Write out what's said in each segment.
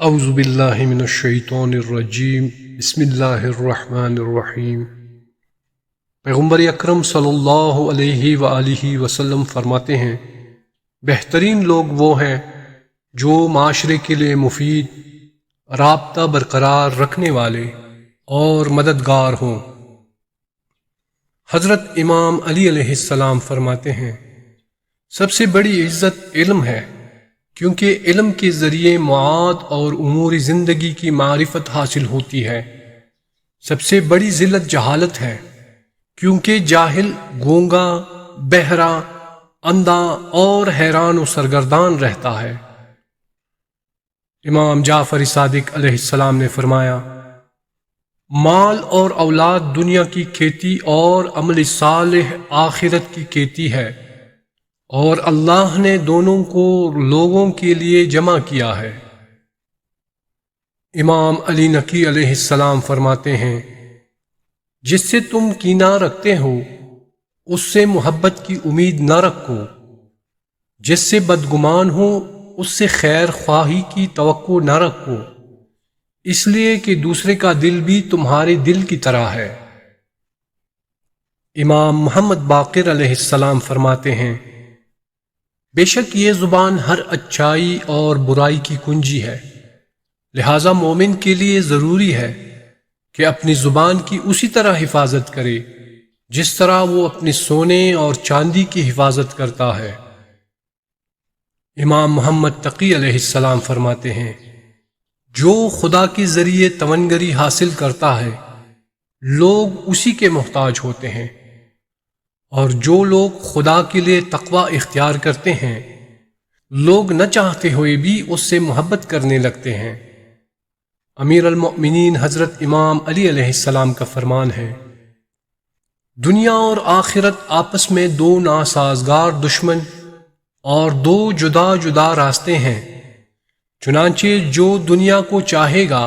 اعوذ باللہ من الشیطان الرجیم بسم اللہ الرحمن الرحیم۔ پیغمبر اکرم صلی اللہ علیہ وآلہ وسلم فرماتے ہیں، بہترین لوگ وہ ہیں جو معاشرے کے لیے مفید، رابطہ برقرار رکھنے والے اور مددگار ہوں۔ حضرت امام علی علیہ السلام فرماتے ہیں، سب سے بڑی عزت علم ہے، کیونکہ علم کے ذریعے معاد اور امور زندگی کی معرفت حاصل ہوتی ہے۔ سب سے بڑی ذلت جہالت ہے، کیونکہ جاہل گونگا، بہرا، اندھا اور حیران و سرگردان رہتا ہے۔ امام جعفر صادق علیہ السلام نے فرمایا، مال اور اولاد دنیا کی کھیتی اور عمل صالح آخرت کی کھیتی ہے، اور اللہ نے دونوں کو لوگوں کے لیے جمع کیا ہے۔ امام علی نقی علیہ السلام فرماتے ہیں، جس سے تم کینہ رکھتے ہو اس سے محبت کی امید نہ رکھو، جس سے بدگمان ہو اس سے خیر خواہی کی توقع نہ رکھو، اس لیے کہ دوسرے کا دل بھی تمہارے دل کی طرح ہے۔ امام محمد باقر علیہ السلام فرماتے ہیں، بے شک یہ زبان ہر اچھائی اور برائی کی کنجی ہے، لہذا مومن کے لیے ضروری ہے کہ اپنی زبان کی اسی طرح حفاظت کرے جس طرح وہ اپنے سونے اور چاندی کی حفاظت کرتا ہے۔ امام محمد تقی علیہ السلام فرماتے ہیں، جو خدا کے ذریعے توانگری حاصل کرتا ہے لوگ اسی کے محتاج ہوتے ہیں، اور جو لوگ خدا کے لیے تقوی اختیار کرتے ہیں لوگ نہ چاہتے ہوئے بھی اس سے محبت کرنے لگتے ہیں۔ امیر المؤمنین حضرت امام علی علیہ السلام کا فرمان ہے، دنیا اور آخرت آپس میں دو ناسازگار دشمن اور دو جدا جدا راستے ہیں، چنانچہ جو دنیا کو چاہے گا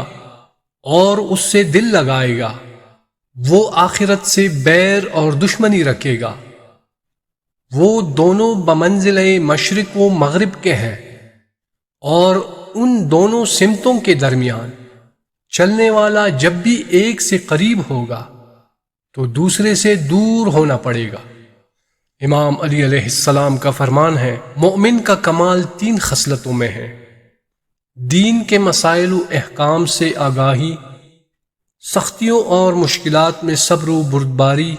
اور اس سے دل لگائے گا وہ آخرت سے بیر اور دشمنی رکھے گا۔ وہ دونوں بمنزلِ مشرق و مغرب کے ہیں، اور ان دونوں سمتوں کے درمیان چلنے والا جب بھی ایک سے قریب ہوگا تو دوسرے سے دور ہونا پڑے گا۔ امام علی علیہ السلام کا فرمان ہے، مومن کا کمال 3 خصلتوں میں ہے: دین کے مسائل و احکام سے آگاہی، سختیوں اور مشکلات میں صبر و بردباری،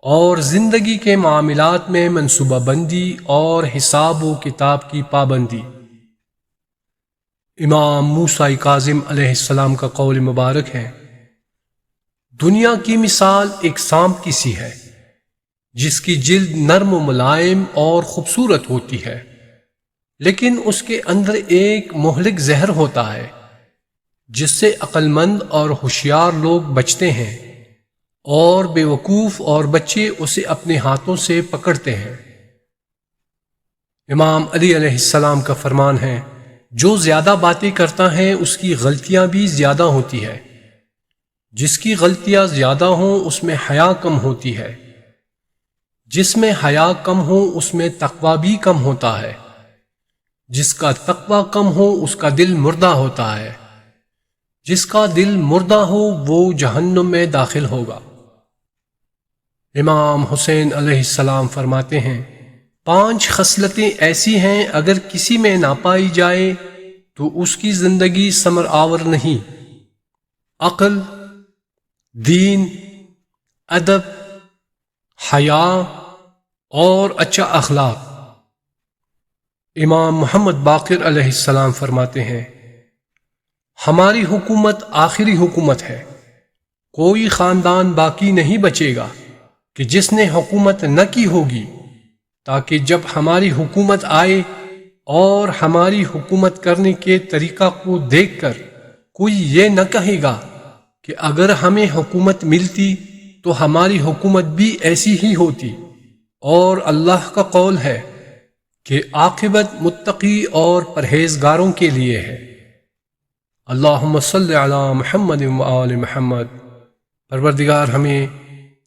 اور زندگی کے معاملات میں منصوبہ بندی اور حساب و کتاب کی پابندی۔ امام موسیٰ کاظم علیہ السلام کا قول مبارک ہے، دنیا کی مثال ایک سانپ کی سی ہے جس کی جلد نرم و ملائم اور خوبصورت ہوتی ہے، لیکن اس کے اندر ایک مہلک زہر ہوتا ہے جس سے عقل مند اور ہوشیار لوگ بچتے ہیں، اور بے وقوف اور بچے اسے اپنے ہاتھوں سے پکڑتے ہیں۔ امام علی علیہ السلام کا فرمان ہے، جو زیادہ باتیں کرتا ہے اس کی غلطیاں بھی زیادہ ہوتی ہے، جس کی غلطیاں زیادہ ہوں اس میں حیا کم ہوتی ہے، جس میں حیا کم ہو اس میں تقوی بھی کم ہوتا ہے، جس کا تقوی کم ہو اس کا دل مردہ ہوتا ہے، جس کا دل مردہ ہو وہ جہنم میں داخل ہوگا۔ امام حسین علیہ السلام فرماتے ہیں، 5 خصلتیں ایسی ہیں اگر کسی میں نہ پائی جائے تو اس کی زندگی ثمر آور نہیں: عقل، دین، ادب، حیا اور اچھا اخلاق۔ امام محمد باقر علیہ السلام فرماتے ہیں، ہماری حکومت آخری حکومت ہے، کوئی خاندان باقی نہیں بچے گا کہ جس نے حکومت نہ کی ہوگی، تاکہ جب ہماری حکومت آئے اور ہماری حکومت کرنے کے طریقہ کو دیکھ کر کوئی یہ نہ کہے گا کہ اگر ہمیں حکومت ملتی تو ہماری حکومت بھی ایسی ہی ہوتی۔ اور اللہ کا قول ہے کہ عاقبت متقی اور پرہیزگاروں کے لیے ہے۔ اللہم صلی علی محمد و آل محمد۔ پروردگار ہمیں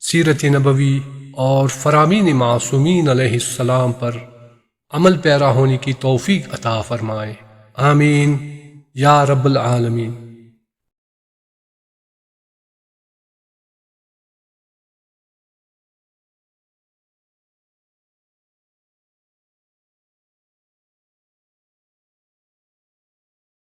سیرت نبوی اور فرامین معصومین علیہ السلام پر عمل پیرا ہونے کی توفیق عطا فرمائے، آمین۔ یا رب العالمین۔